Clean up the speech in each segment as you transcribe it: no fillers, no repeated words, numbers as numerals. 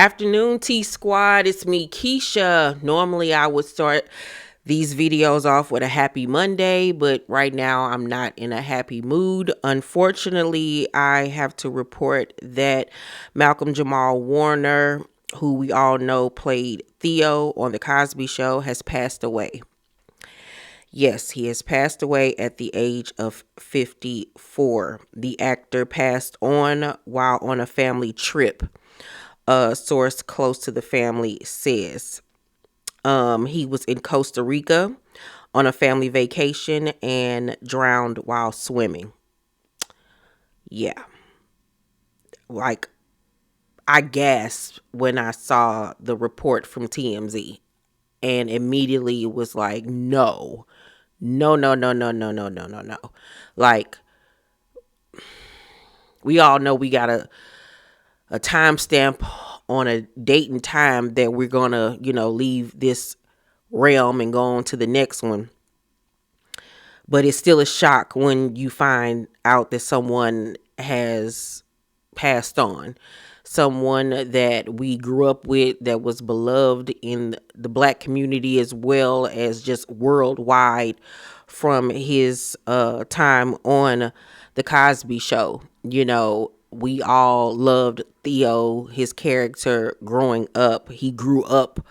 Afternoon, T Squad. It's me, Keisha. Normally, I would start these videos off with a happy Monday, but right now I'm not in a happy mood. Unfortunately, I have to report that Malcolm-Jamal Warner, who we all know played Theo on The Cosby Show, has passed away. Yes, he has passed away at the age of 54. The actor passed on while on a family trip. A source close to the family says. He was in Costa Rica on a family vacation and drowned while swimming. Yeah. Like, I gasped when I saw the report from TMZ and immediately was like, no. No, no, no, no, no, no, no, no, no. Like, we all know we got a timestamp on a date and time that we're going to, leave this realm and go on to the next one. But it's still a shock when you find out that someone has passed on. Someone that we grew up with, that was beloved in the Black community as well as just worldwide from his time on The Cosby Show. We all loved Theo, his character growing up. He grew up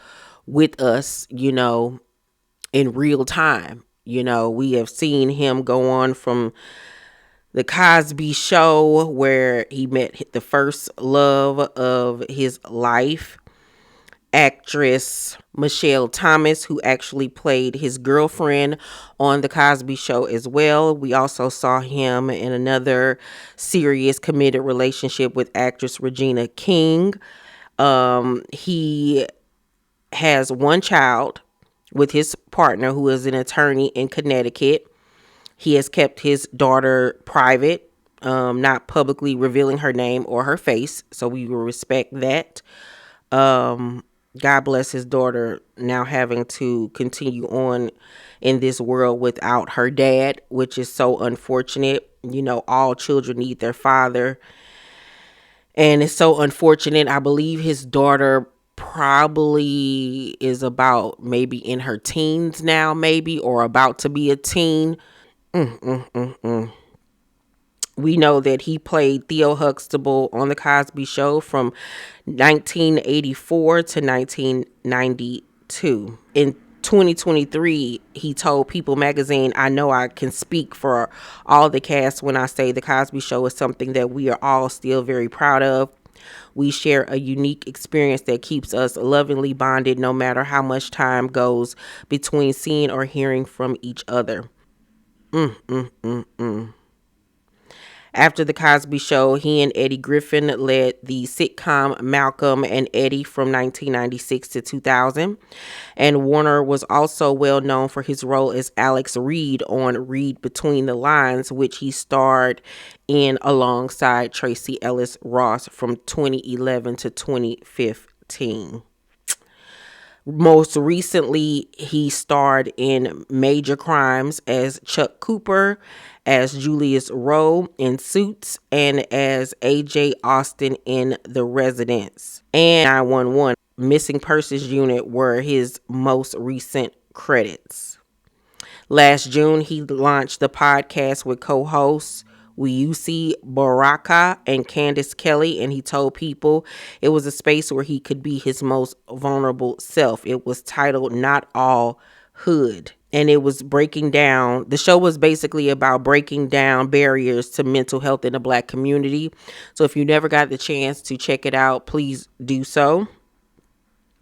with us, in real time. We have seen him go on from The Cosby Show, where he met the first love of his life, actress Michelle Thomas, who actually played his girlfriend on The Cosby Show as well. We also saw him in another serious committed relationship with actress Regina King. He has one child with his partner, who is an attorney in Connecticut. He has kept his daughter private, not publicly revealing her name or her face, so we will respect that. God bless his daughter now having to continue on in this world without her dad, which is so unfortunate. All children need their father, and it's so unfortunate. I believe his daughter probably is about maybe in her teens now, maybe, or about to be a teen. We know that he played Theo Huxtable on The Cosby Show from 1984 to 1992. In 2023, he told People magazine, "I know I can speak for all the cast when I say The Cosby Show is something that we are all still very proud of. We share a unique experience that keeps us lovingly bonded no matter how much time goes between seeing or hearing from each other." After The Cosby Show, he and Eddie Griffin led the sitcom Malcolm and Eddie from 1996 to 2000. And Warner was also well known for his role as Alex Reed on Read Between the Lines, which he starred in alongside Tracy Ellis Ross from 2011 to 2015. Most recently, he starred in Major Crimes as Chuck Cooper, as Julius Rowe in Suits, and as AJ Austin in The Residence. And 911 Missing Persons Unit were his most recent credits. Last June, he launched the podcast with co-hosts Weusi Baraka and Candace Kelly, and he told people it was a space where he could be his most vulnerable self. It was titled Not All Hood, and it was the show was basically about breaking down barriers to mental health in the Black community. So if you never got the chance to check it out, please do so.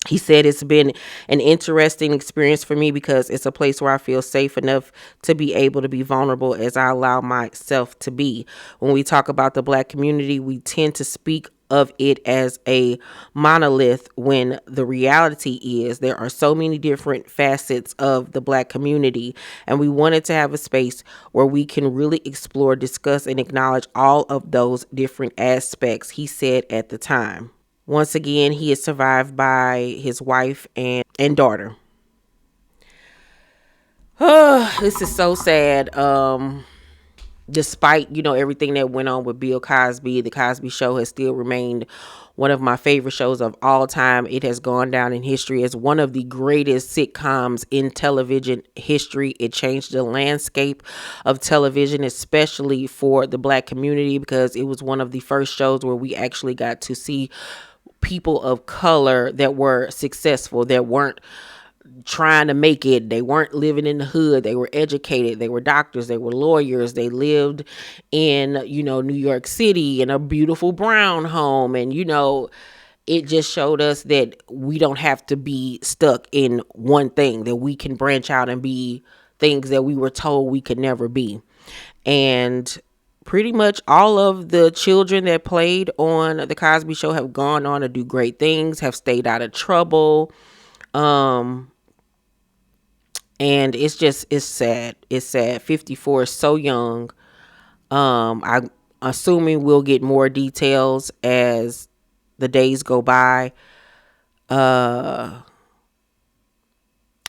He said, "It's been an interesting experience for me because it's a place where I feel safe enough to be able to be vulnerable as I allow myself to be. When we talk about the Black community, we tend to speak of it as a monolith when the reality is there are so many different facets of the Black community, and we wanted to have a space where we can really explore, discuss, and acknowledge all of those different aspects," he said at the time. Once again, he is survived by his wife and daughter. This is so sad. despite, everything that went on with Bill Cosby, the Cosby Show has still remained one of my favorite shows of all time. It has gone down in history as one of the greatest sitcoms in television history. It changed the landscape of television, especially for the Black community, because it was one of the first shows where we actually got to see people of color that were successful, that weren't trying to make it. They weren't living in the hood. They were educated. They were doctors. They were lawyers. They lived in, New York City in a beautiful brown home. And, it just showed us that we don't have to be stuck in one thing, that we can branch out and be things that we were told we could never be. And pretty much all of the children that played on the Cosby Show have gone on to do great things, have stayed out of trouble. And it's sad. It's sad. 54 is so young. I'm assuming we'll get more details as the days go by. I'm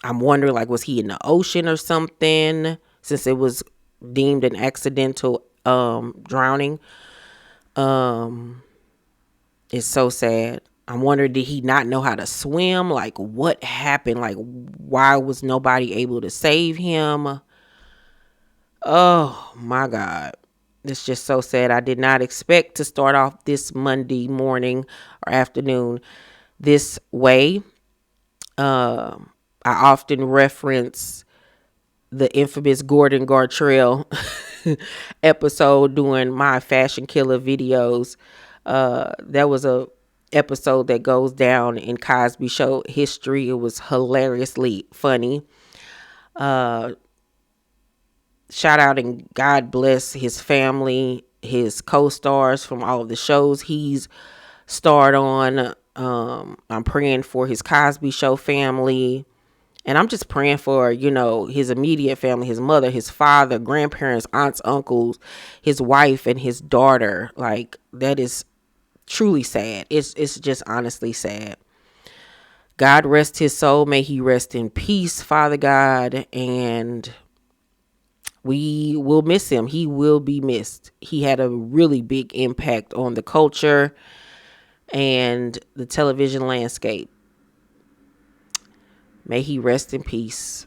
wondering, like, was he in the ocean or something, since it was deemed an accidental drowning. It's so sad. I'm wondering, did he not know how to swim? Like, what happened? Like, why was nobody able to save him? Oh my God. It's just so sad. I did not expect to start off this Monday morning or afternoon this way. I often reference the infamous Gordon Gartrell episode doing my Fashion Killer videos. That was a episode that goes down in Cosby Show history. It was hilariously funny. Shout out and God bless his family, his co-stars from all of the shows he's starred on. I'm praying for his Cosby Show family. And I'm just praying for, his immediate family, his mother, his father, grandparents, aunts, uncles, his wife, and his daughter. Like, that is truly sad. It's just honestly sad. God rest his soul. May he rest in peace, Father God. And we will miss him. He will be missed. He had a really big impact on the culture and the television landscape. May he rest in peace.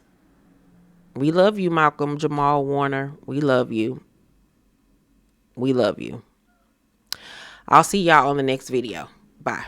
We love you, Malcolm-Jamal Warner. We love you. We love you. I'll see y'all on the next video. Bye.